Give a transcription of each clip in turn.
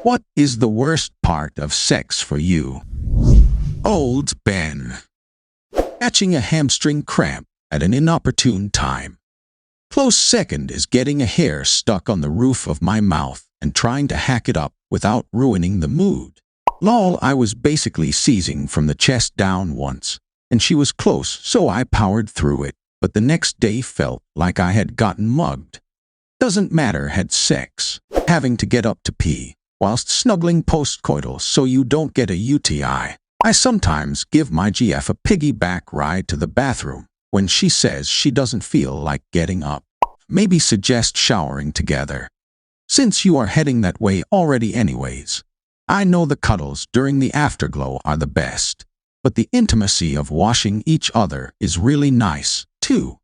What is the worst part of sex for you? Old Ben. Catching a hamstring cramp at an inopportune time. Close second is getting a hair stuck on the roof of my mouth and trying to hack it up without ruining the mood. Lol, I was basically seizing from the chest down once, and she was close, so I powered through it, but the next day felt like I had gotten mugged. Doesn't matter, had sex. Having to get up to pee, whilst snuggling postcoital so you don't get a UTI. I sometimes give my GF a piggyback ride to the bathroom when she says she doesn't feel like getting up. Maybe suggest showering together, since you are heading that way already anyways. I know the cuddles during the afterglow are the best, but the intimacy of washing each other is really nice, too.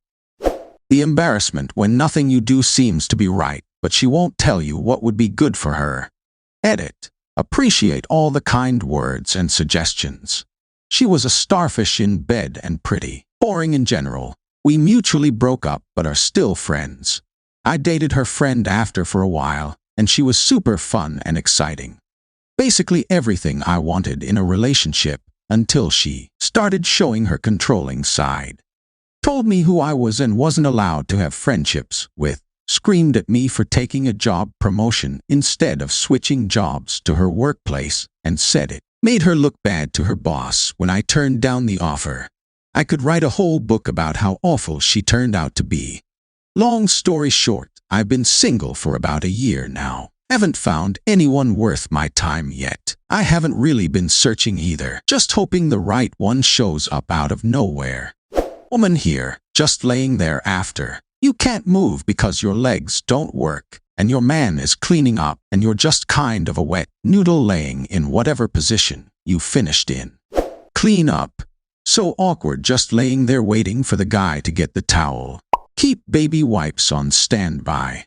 The embarrassment when nothing you do seems to be right, but she won't tell you what would be good for her. Edit. Appreciate all the kind words and suggestions. She was a starfish in bed and pretty. Boring in general. We mutually broke up but are still friends. I dated her friend after for a while, and she was super fun and exciting. Basically everything I wanted in a relationship until she started showing her controlling side. Told me who I was and wasn't allowed to have friendships with. Screamed at me for taking a job promotion instead of switching jobs to her workplace, and said it made her look bad to her boss when I turned down the offer. I could write a whole book about how awful she turned out to be. Long story short, I've been single for about a year now. Haven't found anyone worth my time yet. I haven't really been searching either, just hoping the right one shows up out of nowhere. Woman here, just laying there after. You can't move because your legs don't work, and your man is cleaning up, and you're just kind of a wet noodle laying in whatever position you finished in. Clean up. So awkward just laying there waiting for the guy to get the towel. Keep baby wipes on standby.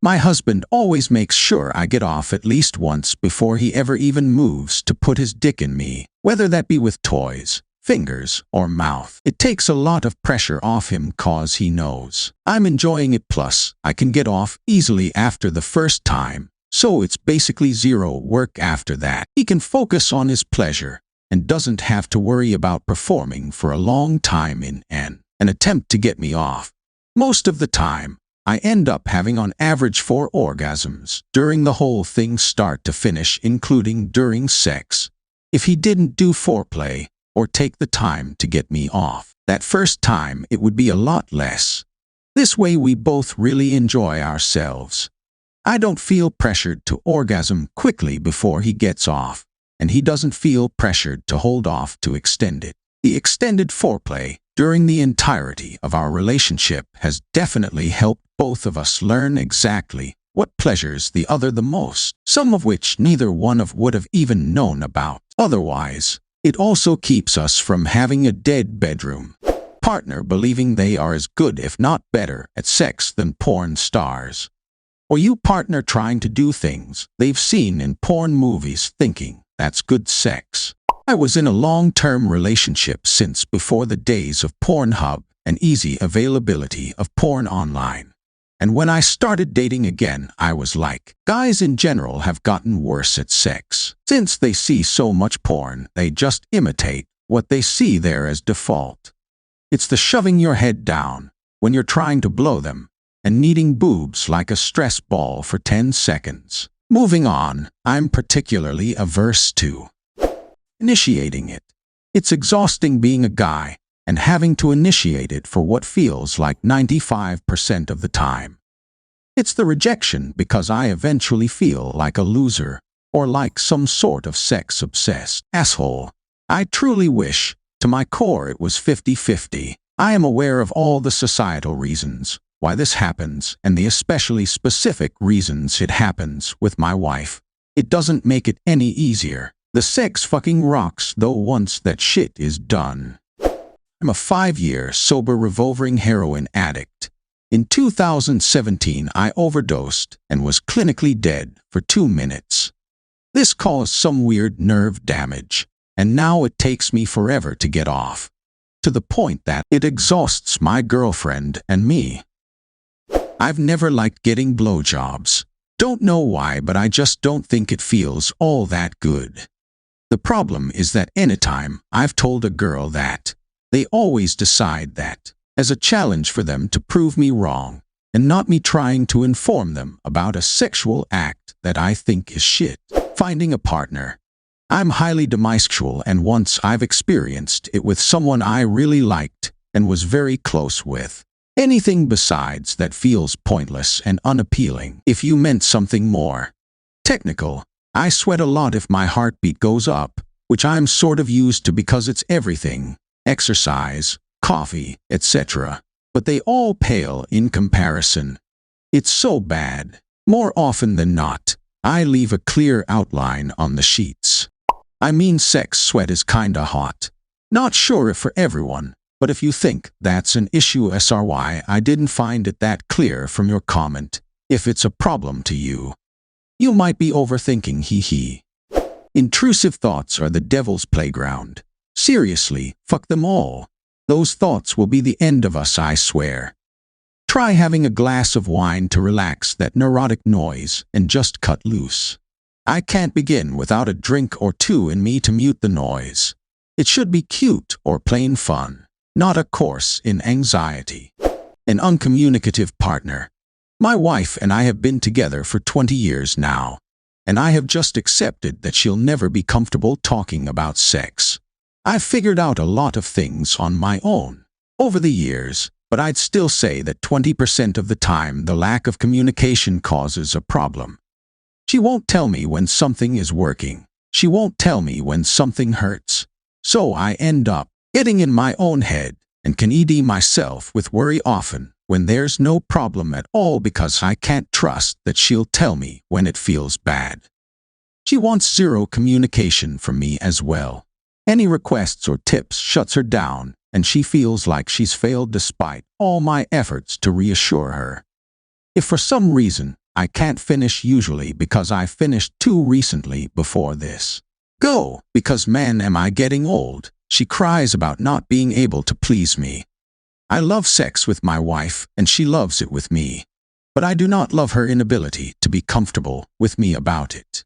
My husband always makes sure I get off at least once before he ever even moves to put his dick in me, whether that be with toys, fingers, or mouth. It takes a lot of pressure off him cause he knows I'm enjoying it, plus I can get off easily after the first time, so it's basically zero work after that. He can focus on his pleasure and doesn't have to worry about performing for a long time in an attempt to get me off. Most of the time, I end up having on average 4 orgasms during the whole thing start to finish, including during sex. If he didn't do foreplay or take the time to get me off that first time, it would be a lot less. This way we both really enjoy ourselves. I don't feel pressured to orgasm quickly before he gets off, and he doesn't feel pressured to hold off to extend it. The extended foreplay during the entirety of our relationship has definitely helped both of us learn exactly what pleasures the other the most, some of which neither one of would have even known about otherwise. It also keeps us from having a dead bedroom partner believing they are as good if not better at sex than porn stars. Or you partner trying to do things they've seen in porn movies thinking that's good sex. I was in a long-term relationship since before the days of Pornhub and easy availability of porn online. And when I started dating again, I was like, guys in general have gotten worse at sex. Since they see so much porn, they just imitate what they see there as default. It's the shoving your head down when you're trying to blow them and kneading boobs like a stress ball for 10 seconds. Moving on, I'm particularly averse to initiating it. It's exhausting being a guy and having to initiate it for what feels like 95% of the time. It's the rejection because I eventually feel like a loser or like some sort of sex-obsessed asshole. I truly wish, to my core, it was 50-50. I am aware of all the societal reasons why this happens and the especially specific reasons it happens with my wife. It doesn't make it any easier. The sex fucking rocks though once that shit is done. I'm a 5-year sober revolving heroin addict. In 2017, I overdosed and was clinically dead for 2 minutes. This caused some weird nerve damage, and now it takes me forever to get off, to the point that it exhausts my girlfriend and me. I've never liked getting blowjobs. Don't know why, but I just don't think it feels all that good. The problem is that anytime I've told a girl that, they always decide that as a challenge for them to prove me wrong, and not me trying to inform them about a sexual act that I think is shit. Finding a partner. I'm highly demisexual, and once I've experienced it with someone I really liked and was very close with. Anything besides that feels pointless and unappealing if you meant something more technical. I sweat a lot if my heartbeat goes up, which I'm sort of used to because it's everything, exercise, coffee, etc. But they all pale in comparison. It's so bad. More often than not, I leave a clear outline on the sheets. I mean, sex sweat is kinda hot. Not sure if for everyone, but if you think that's an issue, SRY, I didn't find it that clear from your comment. If it's a problem to you, you might be overthinking, hee. Intrusive thoughts are the devil's playground. Seriously, fuck them all. Those thoughts will be the end of us, I swear. Try having a glass of wine to relax that neurotic noise and just cut loose. I can't begin without a drink or two in me to mute the noise. It should be cute or plain fun, not a course in anxiety. An uncommunicative partner. My wife and I have been together for 20 years now, and I have just accepted that she'll never be comfortable talking about sex. I've figured out a lot of things on my own over the years, but I'd still say that 20% of the time the lack of communication causes a problem. She won't tell me when something is working. She won't tell me when something hurts. So I end up getting in my own head and can ED myself with worry often when there's no problem at all because I can't trust that she'll tell me when it feels bad. She wants zero communication from me as well. Any requests or tips shuts her down, and she feels like she's failed despite all my efforts to reassure her. If for some reason I can't finish, usually because I finished too recently before this, go, because man am I getting old, she cries about not being able to please me. I love sex with my wife, and she loves it with me. But I do not love her inability to be comfortable with me about it.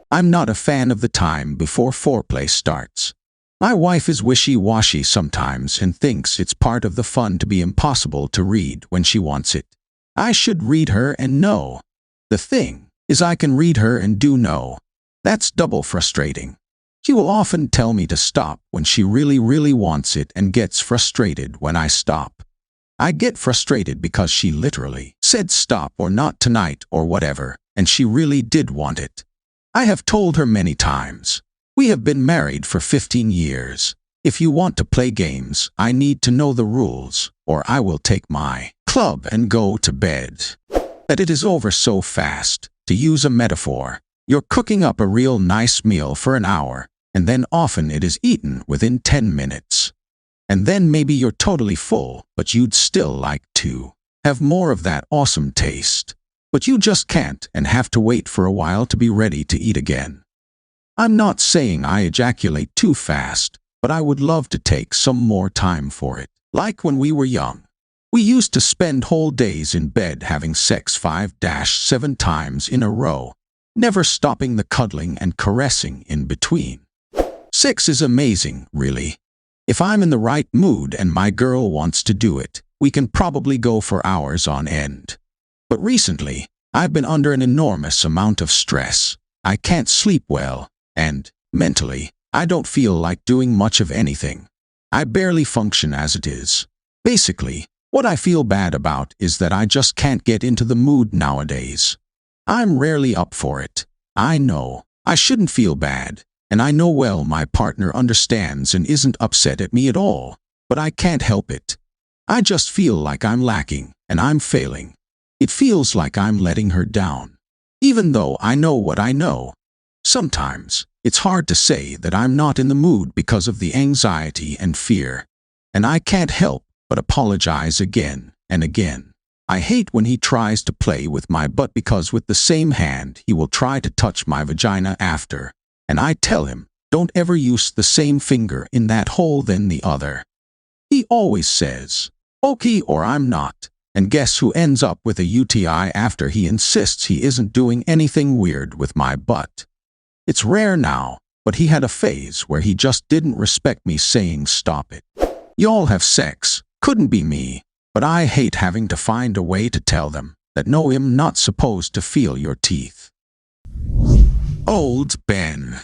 I'm not a fan of the time before foreplay starts. My wife is wishy-washy sometimes and thinks it's part of the fun to be impossible to read when she wants it. I should read her and know. The thing is, I can read her and do know. That's double frustrating. She will often tell me to stop when she really wants it and gets frustrated when I stop. I get frustrated because she literally said stop or not tonight or whatever, and she really did want it. I have told her many times. We have been married for 15 years. If you want to play games, I need to know the rules, or I will take my club and go to bed. That it is over so fast. To use a metaphor, you're cooking up a real nice meal for an hour, and then often it is eaten within 10 minutes. And then maybe you're totally full, but you'd still like to have more of that awesome taste. But you just can't and have to wait for a while to be ready to eat again. I'm not saying I ejaculate too fast, but I would love to take some more time for it. Like when we were young. We used to spend whole days in bed having sex 5-7 times in a row, never stopping the cuddling and caressing in between. Sex is amazing, really. If I'm in the right mood and my girl wants to do it, we can probably go for hours on end. But recently, I've been under an enormous amount of stress. I can't sleep well, and, mentally, I don't feel like doing much of anything. I barely function as it is. Basically, what I feel bad about is that I just can't get into the mood nowadays. I'm rarely up for it. I know I shouldn't feel bad, and I know well my partner understands and isn't upset at me at all, but I can't help it. I just feel like I'm lacking, and I'm failing. It feels like I'm letting her down. Even though I know what I know. Sometimes, it's hard to say that I'm not in the mood because of the anxiety and fear. And I can't help but apologize again and again. I hate when he tries to play with my butt because with the same hand he will try to touch my vagina after. And I tell him, don't ever use the same finger in that hole than the other. He always says, okay, or I'm not. And guess who ends up with a UTI after he insists he isn't doing anything weird with my butt? It's rare now, but he had a phase where he just didn't respect me saying stop it. Y'all have sex, couldn't be me, but I hate having to find a way to tell them that no, I'm not supposed to feel your teeth. Old Ben.